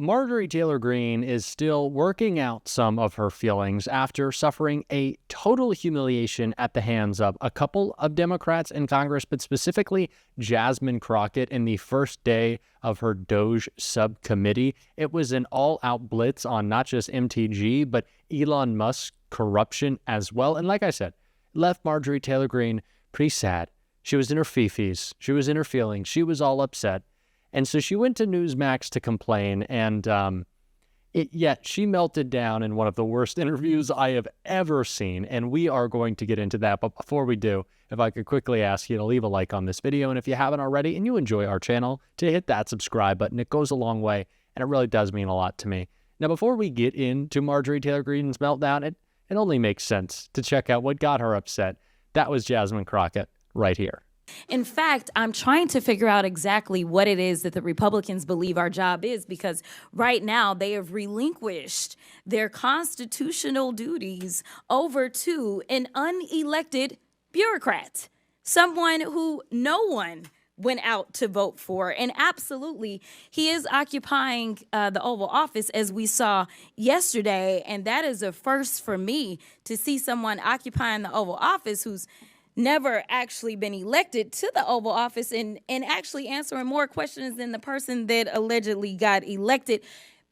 Marjorie Taylor Greene is still working out some of her feelings after suffering a total humiliation at the hands of a couple of Democrats in Congress, but specifically Jasmine Crockett in the first day of her Doge subcommittee. It was an all-out blitz on not just MTG, but Elon Musk's corruption as well. And like I said, left Marjorie Taylor Greene pretty sad. She was in her fifis. She was in her feelings. She was all upset. And so she went to Newsmax to complain, and yet she melted down in one of the worst interviews I have ever seen, and we are going to get into that. But before we do, if I could quickly ask you to leave a like on this video, and if you haven't already and you enjoy our channel, to hit that subscribe button. It goes a long way, and it really does mean a lot to me. Now, before we get into Marjorie Taylor Greene's meltdown, it only makes sense to check out what got her upset. That was Jasmine Crockett right here. In fact, I'm trying to figure out exactly what it is that the Republicans believe our job is, because right now they have relinquished their constitutional duties over to an unelected bureaucrat, someone who no one went out to vote for. And absolutely, he is occupying the Oval Office, as we saw yesterday. And that is a first for me, to see someone occupying the Oval Office who's never actually been elected to the Oval Office and actually answering more questions than the person that allegedly got elected.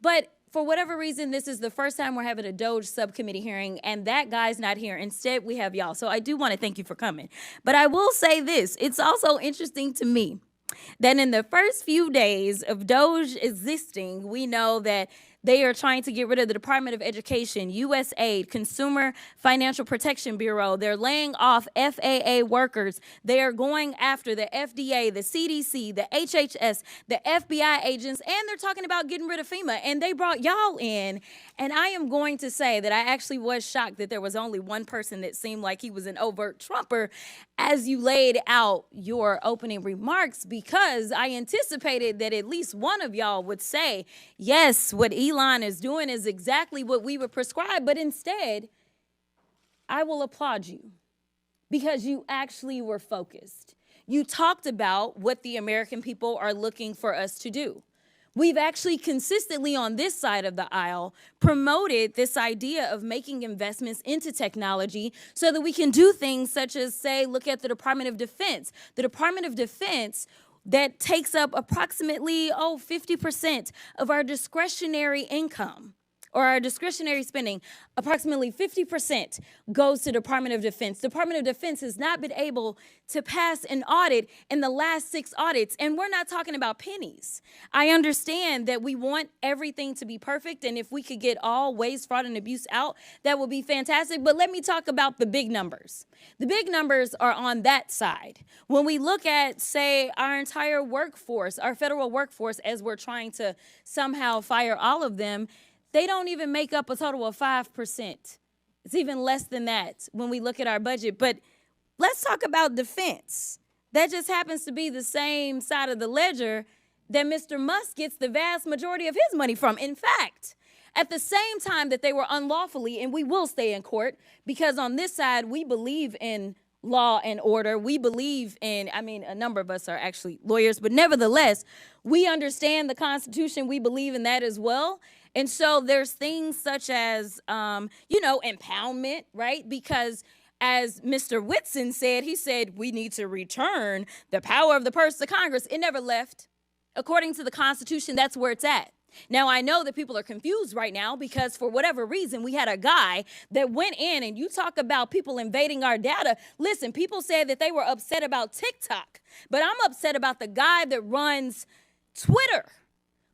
But for whatever reason, this is the first time we're having a Doge subcommittee hearing, and that guy's not here. Instead, we have y'all. So I do want to thank you for coming. But I will say this. It's also interesting to me that in the first few days of Doge existing, we know that they are trying to get rid of the Department of Education, USAID, Consumer Financial Protection Bureau. They're laying off FAA workers. They are going after the FDA, the CDC, the HHS, the FBI agents, and they're talking about getting rid of FEMA. And they brought y'all in. And I am going to say that I actually was shocked that there was only one person that seemed like he was an overt Trumper as you laid out your opening remarks, because I anticipated that at least one of y'all would say, yes, what Elon is doing is exactly what we would prescribe. But instead, I will applaud you because you actually were focused. You talked about what the American people are looking for us to do. We've actually consistently on this side of the aisle promoted this idea of making investments into technology so that we can do things such as, say, look at the Department of Defense. The Department of Defense that takes up approximately 50% of our discretionary income, or our discretionary spending. Approximately 50% goes to Department of Defense. Department of Defense has not been able to pass an audit in the last 6 audits, and we're not talking about pennies. I understand that we want everything to be perfect, and if we could get all waste, fraud, and abuse out, that would be fantastic. But let me talk about the big numbers. The big numbers are on that side. When we look at, say, our entire workforce, our federal workforce, as we're trying to somehow fire all of them, they don't even make up a total of 5%. It's even less than that when we look at our budget. But let's talk about defense. That just happens to be the same side of the ledger that Mr. Musk gets the vast majority of his money from. In fact, at the same time that they were unlawfully, and we will stay in court, because on this side, we believe in law and order. We believe in, a number of us are actually lawyers, but nevertheless, we understand the Constitution. We believe in that as well. And so there's things such as, impoundment, right? Because as Mr. Whitson said, he said, we need to return the power of the purse to Congress. It never left. According to the Constitution, that's where it's at. Now, I know that people are confused right now because for whatever reason, we had a guy that went in, and you talk about people invading our data. Listen, people said that they were upset about TikTok, but I'm upset about the guy that runs Twitter,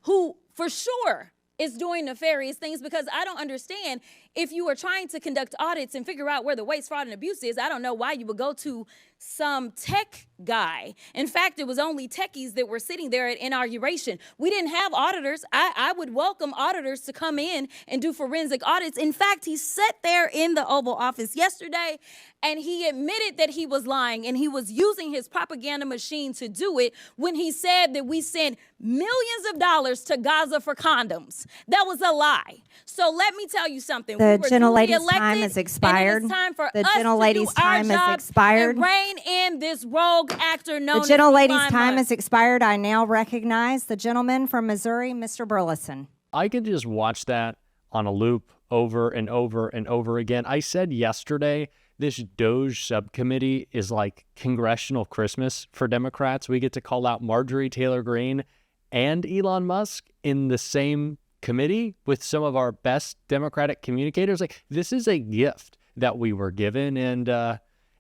who for sure is doing nefarious things, because I don't understand, if you are trying to conduct audits and figure out where the waste, fraud, and abuse is, I don't know why you would go to some tech guy. In fact, it was only techies that were sitting there at inauguration. We didn't have auditors. I would welcome auditors to come in and do forensic audits. In fact, he sat there in the Oval Office yesterday and he admitted that he was lying, and he was using his propaganda machine to do it when he said that we sent millions of dollars to Gaza for condoms. That was a lie. So let me tell you something. The gentlelady's time has expired. The gentlelady's time has expired. And rein in this rogue actor known as The gentlelady's time has expired. I now recognize the gentleman from Missouri, Mr. Burleson. I could just watch that on a loop over and over and over again. I said yesterday, this Doge subcommittee is like congressional Christmas for Democrats. We get to call out Marjorie Taylor Greene and Elon Musk in the same committee with some of our best Democratic communicators. Like, this is a gift that we were given, and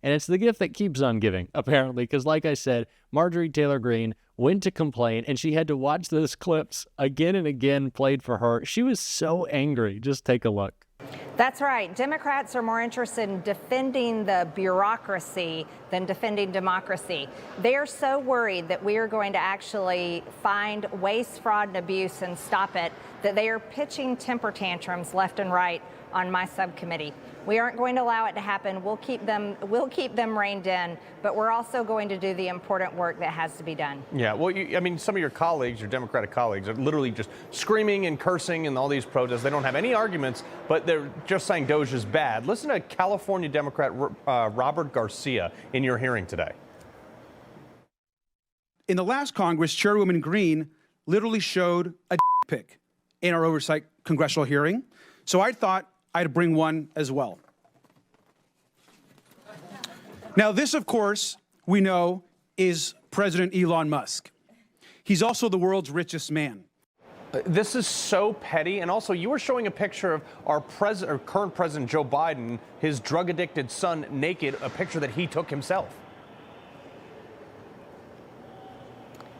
it's the gift that keeps on giving, apparently, because like I said, Marjorie Taylor Greene went to complain, and she had to watch those clips again and again played for her. She was so angry. Just take a look. That's right. Democrats are more interested in defending the bureaucracy than defending democracy. They are so worried that we are going to actually find waste, fraud, and abuse and stop it, that they are pitching temper tantrums left and right on my subcommittee. We aren't going to allow it to happen. We'll keep them reined in, but we're also going to do the important work that has to be done. Yeah, well, I mean, some of your colleagues, your Democratic colleagues, are literally just screaming and cursing in all these protests. They don't have any arguments, but they're just saying Doge is bad. Listen to California Democrat Robert Garcia in your hearing today. In the last Congress, Chairwoman Greene literally showed a pic in our oversight congressional hearing. So I thought I'd bring one as well. Now, this, of course, we know is President Elon Musk. He's also the world's richest man. This is so petty. And also, you were showing a picture of our current president, Joe Biden, his drug-addicted son naked, a picture that he took himself.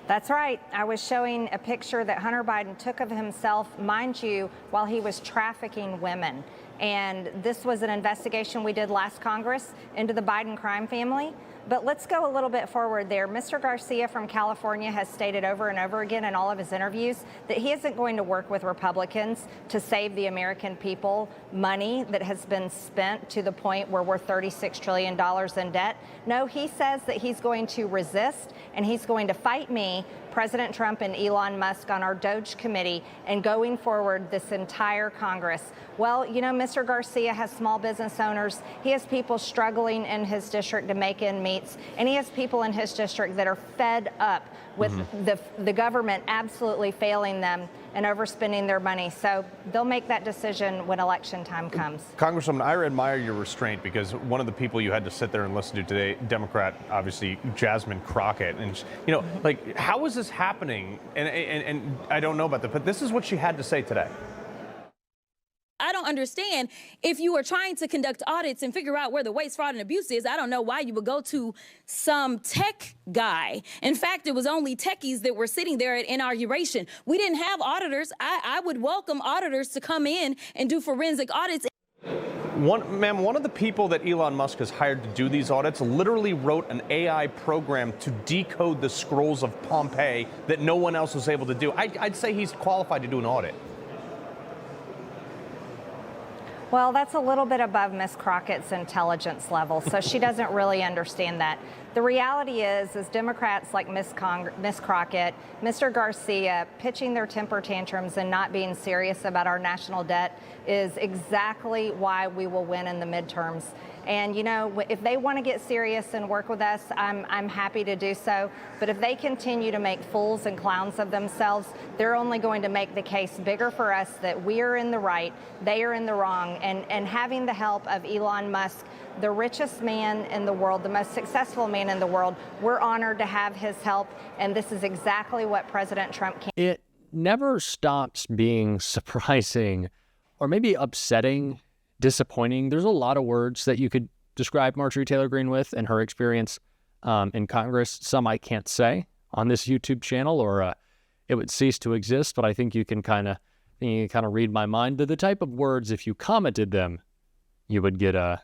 That's right. I was showing a picture that Hunter Biden took of himself, mind you, while he was trafficking women. And this was an investigation we did last Congress into the Biden crime family. But let's go a little bit forward there. Mr. Garcia from California has stated over and over again in all of his interviews that he isn't going to work with Republicans to save the American people money that has been spent to the point where we're $36 trillion in debt. No, he says that he's going to resist and he's going to fight me, President Trump and Elon Musk, on our Doge committee and going forward this entire Congress. Well, you know, Mr. Garcia has small business owners. He has people struggling in his district to make ends meet. And he has people in his district that are fed up with the government absolutely failing them and overspending their money. So they'll make that decision when election time comes. Congresswoman, I admire your restraint, because one of the people you had to sit there and listen to today, Democrat, obviously, Jasmine Crockett. And, you know, like, how is this happening? And I don't know about that, but this is what she had to say today. I don't understand. If you are trying to conduct audits and figure out where the waste, fraud, and abuse is, I don't know why you would go to some tech guy. In fact, it was only techies that were sitting there at inauguration. We didn't have auditors. I would welcome auditors to come in and do forensic audits. Ma'am, one of the people that Elon Musk has hired to do these audits literally wrote an AI program to decode the scrolls of Pompeii that no one else was able to do. I'd say he's qualified to do an audit. Well, that's a little bit above Ms. Crockett's intelligence level, so she doesn't really understand that. The reality is Democrats like Ms. Crockett, Mr. Garcia, pitching their temper tantrums and not being serious about our national debt is exactly why we will win in the midterms. And, you know, if they want to get serious and work with us, I'm happy to do so. But if they continue to make fools and clowns of themselves, they're only going to make the case bigger for us that we are in the right, they are in the wrong. And having the help of Elon Musk, the richest man in the world, the most successful man in the world, we're honored to have his help. And this is exactly what President Trump can. It never stops being surprising or maybe upsetting, disappointing. There's a lot of words that you could describe Marjorie Taylor Greene with and her experience in Congress. Some I can't say on this YouTube channel, or it would cease to exist. But I think you can kind of read my mind. They're the type of words, if you commented them, you'd get a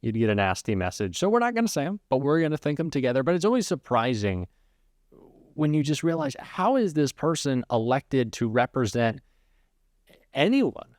nasty message. So we're not going to say them, but we're going to think them together. But it's always surprising when you just realize, how is this person elected to represent anyone?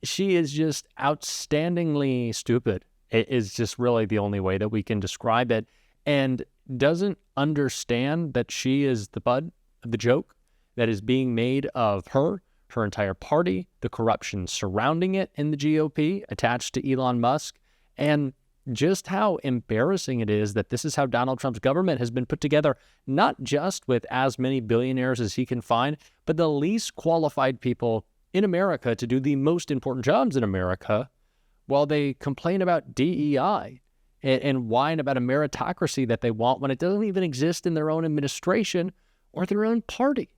She is just outstandingly stupid. It is just really the only way that we can describe it, and doesn't understand that she is the butt of the joke that is being made of her entire party, the corruption surrounding it in the GOP attached to Elon Musk, and just how embarrassing it is that this is how Donald Trump's government has been put together, not just with as many billionaires as he can find, but the least qualified people in America to do the most important jobs in America, while they complain about DEI and whine about a meritocracy that they want when it doesn't even exist in their own administration or their own party,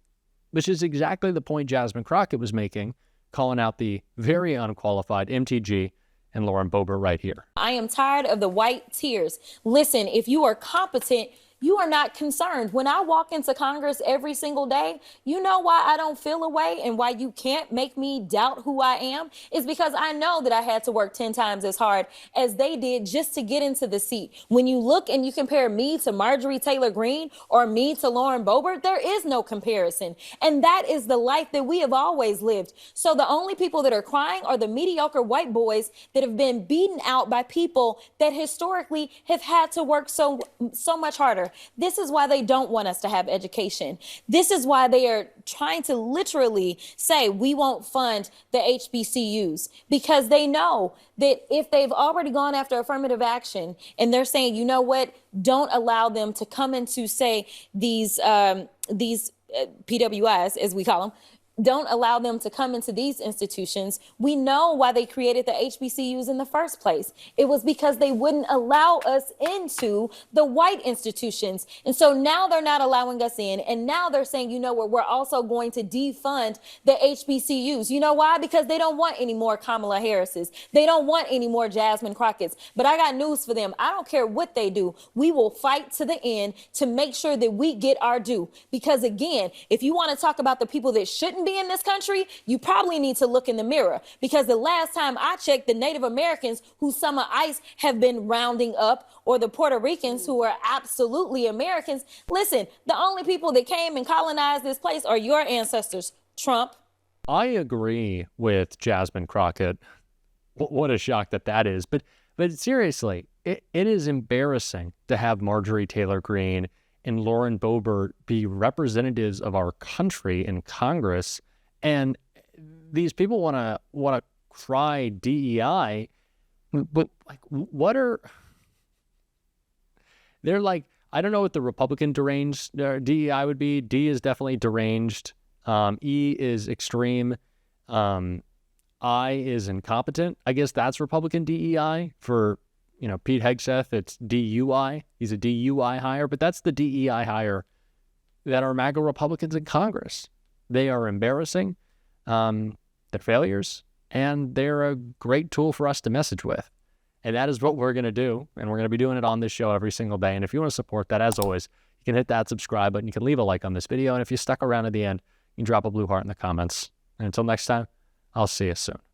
which is exactly the point Jasmine Crockett was making, calling out the very unqualified MTG and Lauren Boebert right here. I am tired of the white tears. Listen, if you are competent, you are not concerned. When I walk into Congress every single day, you know why I don't feel away and why you can't make me doubt who I am? Is because I know that I had to work 10 times as hard as they did just to get into the seat. When you look and you compare me to Marjorie Taylor Greene or me to Lauren Boebert, there is no comparison. And that is the life that we have always lived. So the only people that are crying are the mediocre white boys that have been beaten out by people that historically have had to work so much harder. This is why they don't want us to have education. This is why they are trying to literally say we won't fund the HBCUs, because they know that if they've already gone after affirmative action and they're saying, you know what, don't allow them to come into, say, these PWIs, as we call them, don't allow them to come into these institutions. We know why they created the HBCUs in the first place. It was because they wouldn't allow us into the white institutions. And so now they're not allowing us in. And now they're saying, you know what, we're also going to defund the HBCUs. You know why? Because they don't want any more Kamala Harrises. They don't want any more Jasmine Crockett's. But I got news for them. I don't care what they do. We will fight to the end to make sure that we get our due. Because again, if you want to talk about the people that shouldn't be in this country, you probably need to look in the mirror, because the last time I checked, the Native Americans who some of ICE have been rounding up, or the Puerto Ricans who are absolutely Americans, listen, the only people that came and colonized this place are your ancestors, Trump. I agree with Jasmine Crockett. What a shock that is. But seriously, it is embarrassing to have Marjorie Taylor Greene and Lauren Boebert be representatives of our country in Congress, and these people want to cry DEI, but like, they're like, I don't know what the Republican deranged DEI would be. D is definitely deranged. E is extreme. I is incompetent. I guess that's Republican DEI. For Pete Hegseth, it's DUI. He's a DUI hire, but that's the DEI hire that are MAGA Republicans in Congress. They are embarrassing. They're failures, and they're a great tool for us to message with. And that is what we're going to do, and we're going to be doing it on this show every single day. And if you want to support that, as always, you can hit that subscribe button. You can leave a like on this video, and if you stuck around at the end, you can drop a blue heart in the comments. And until next time, I'll see you soon.